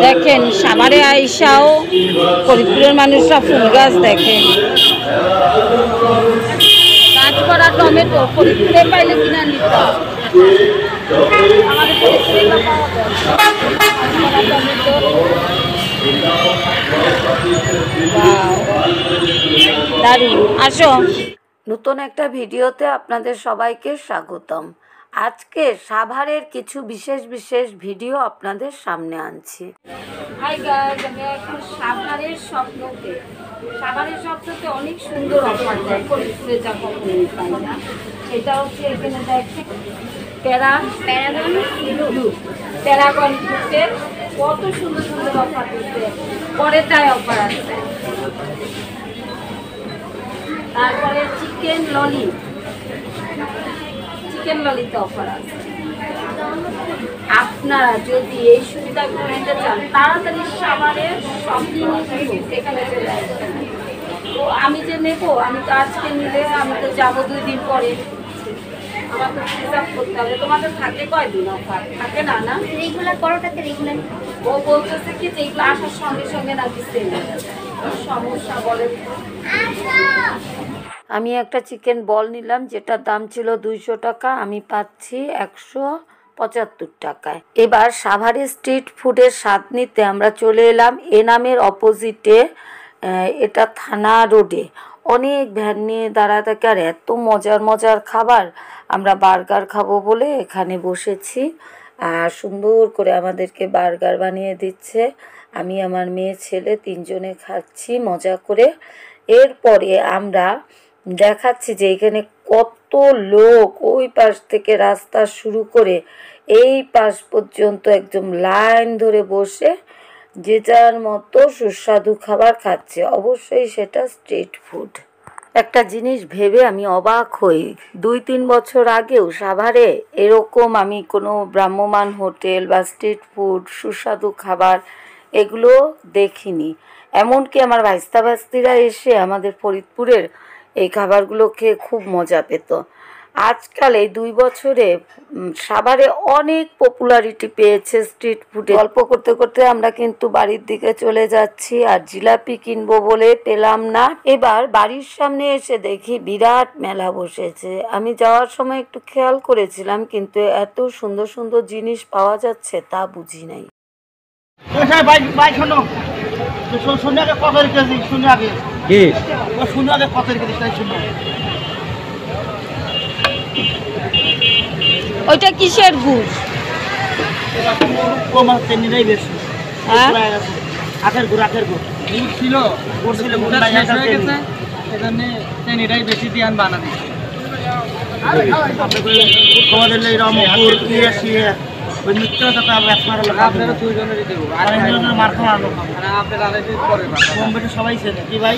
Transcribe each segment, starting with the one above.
দেখেন সাভারে আইসাও ফরিদপুরের মানুষরা ফুল গাছ দেখেন। কাজ করা টমেটো ফরিদপুরে পাইলে কিনা নিতে আমাদের ফরিদপুরে দারুণ। আসো, নতুন একটা ভিডিওতে আপনাদের সবাইকে স্বাগতম। আজকে সাভারের কিছু বিশেষ ভিডিও আপনাদের সামনে আনছি। হাই গাইস, আমি এখন সাভারের স্বপ্নতে অনেক সুন্দর অফার দেয় ফরিদপুরে, যা কখনোই পাই না। সেটা হচ্ছে এখানে দেখেন প্যারাগন গ্রুপের কত সুন্দর সুন্দর অফার দিচ্ছে, পরে তাই অফার আছে। তারপরে চিকেন ললিতে অফার আছে। আপনারা যদি এই সুবিধাগুলো নিতে চান তাড়াতাড়ি সাভারের এখানে চলে আসবেন। তো আমি যে নেবো, আমি তো আজকে নিলে আমি তো যাবো 2 দিন পরে, আমার তো হিসাব করতে হবে। তোমাদের থাকে কয়দিন অফার? থাকে না না রেগুলার করোটাতে রেগুলার। ও বলতেছে কি যে এগুলো আসার সঙ্গে সঙ্গে নাকি সেল সমস্যা বলে। আমি একটা চিকেন বল নিলাম, যেটার দাম ছিল 200 টাকা, আমি পাচ্ছি 175 টাকায়। এবার সাভারে স্ট্রিট ফুডের স্বাদ নিতে আমরা চলে এলাম এনামের অপোজিটে, এটা থানা রোডে। অনেক ভ্যান নিয়ে দাঁড়া থাকে আর এত মজার খাবার। আমরা বার্গার খাবো বলে এখানে বসেছি। সুন্দর করে আমাদেরকে বার্গার বানিয়ে দিচ্ছে। আমি, আমার মেয়ে, ছেলে 3 জনে খাচ্ছি মজা করে। এরপরে আমরা দেখাচ্ছি যে এখানে কত লোক ওই পাশ থেকে রাস্তা শুরু করে এই পাশ পর্যন্ত একদম লাইন ধরে বসে যে যার মতো সুস্বাদু খাবার খাচ্ছে। অবশ্যই সেটা স্ট্রিট ফুড। একটা জিনিস ভেবে আমি অবাক হই, 2-3 বছর আগেও সাভারে এরকম আমি কোনো ভ্রাম্যমাণ হোটেল বা স্ট্রিট ফুড সুস্বাদু খাবার এগুলো দেখিনি। এমনকি আমার ভাস্তিরা এসে আমাদের ফরিদপুরের এই খাবারগুলো খেয়ে খুব মজা পেত। আজকাল এই 2 বছরে সাভারে অনেক পপুলারিটি পেয়েছে স্ট্রিট ফুডে। গল্প করতে করতে আমরা কিন্তু বাড়ির দিকে চলে যাচ্ছি, আর জিলাপি কিনবো বলে পেলাম না। এবার বাড়ির সামনে এসে দেখি বিরাট মেলা বসেছে। আমি যাওয়ার সময় একটু খেয়াল করেছিলাম, কিন্তু এত সুন্দর সুন্দর জিনিস পাওয়া যাচ্ছে তা বুঝি নাই। ওইটা কিসের গুড়? আখের গুড় ছিল চিনিটাই বেশি দিয়ে বানা দিচ্ছি। আপনারা 2 জনেরই দেবো, আপনারা সবাই চেনে কি ভাই।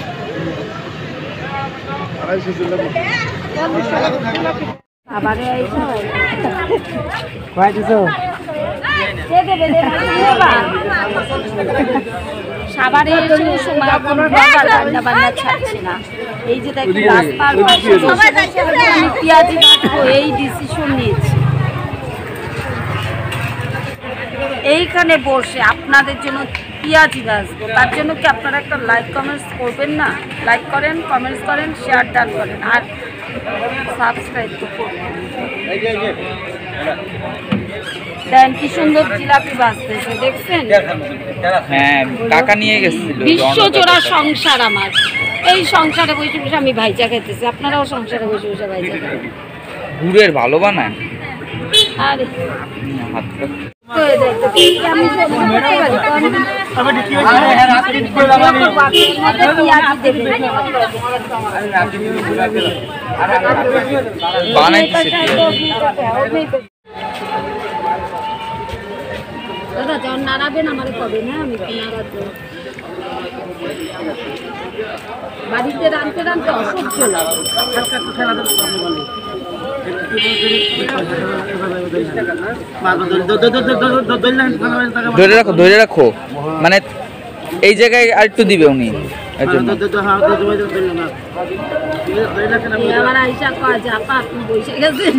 সাভারে রান্না বান্না ছাড়ছে না। এই যে দেখি পেঁয়াজি কাটবো, এই ডিসিশন নিয়েছি এইখানে বসে আপনাদের জন্য পেঁয়াজি ভাজবো। তার জন্য কি আপনারা একটা লাইক কমেন্টস করবেন না? লাইক করেন, কমেন্টস করেন, শেয়ার ডান করেন, আর সাবস্ক্রাইব তো করবেন। দেন কি সুন্দর জিলাপি ভাজতেছে, দেখছেন? হ্যাঁ, টাকা নিয়ে গেছিল। বিশ্বজোড়া সংসার আমার। এই সংসারে বসে বসে আমি ভাইচা খেতেছি, আপনারাও সংসারে বসে বসে ভাইচা খান। গুড়ের ভালো বানায়। আরে দাদা যখন নাড়াবেন আমার কবেন, হ্যাঁ আমি নাড়াবো। বাড়িতে রাঁধতে অসহ্য লাগে। ধরে রাখো, মানে এই জায়গায় আর একটু দিবে উনি। আমার আইসা কয় যে আপা আপনি বসে গেছেন।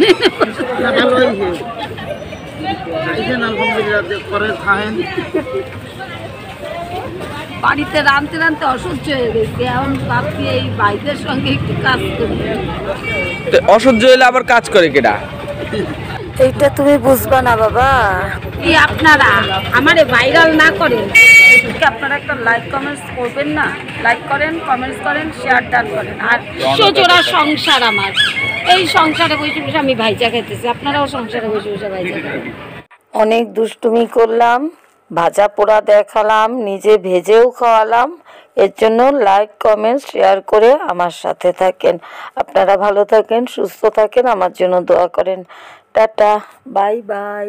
এই যে আলহামদুলিল্লাহ পরে খায়েন। বাড়িতে রাঁধতে রাঁধতে অসহ্য হয়ে গেছে, এখন ভাবছি এই ভাইদের সঙ্গে একটু কাজ করি। তো অসহ্য হলে আবার কাজ করে কেডা? এইটা তুমি বুঝবা না বাবা। কি আপনারা আমারে ভাইরাল না করেন, আপনারা একটা লাইক কমেন্টস করবেন না? লাইক করেন, কমেন্টস করেন, শেয়ার ডান করেন। আর সোজোড়া সংসার আমার, এই সংসারে বসে বসে আমি ভাইজা খেতেছি, আপনারাও সংসারে বসে বসে ভাইজা খান। অনেক দুষ্টুমি করলাম, ভাজা পোড়া দেখালাম, নিজে ভেজেও খাওয়ালাম। এর জন্য লাইক কমেন্ট শেয়ার করে আমার সাথে থাকেন। আপনারা ভালো থাকেন, সুস্থ থাকেন, আমার জন্য দোয়া করেন। Tata, bye bye.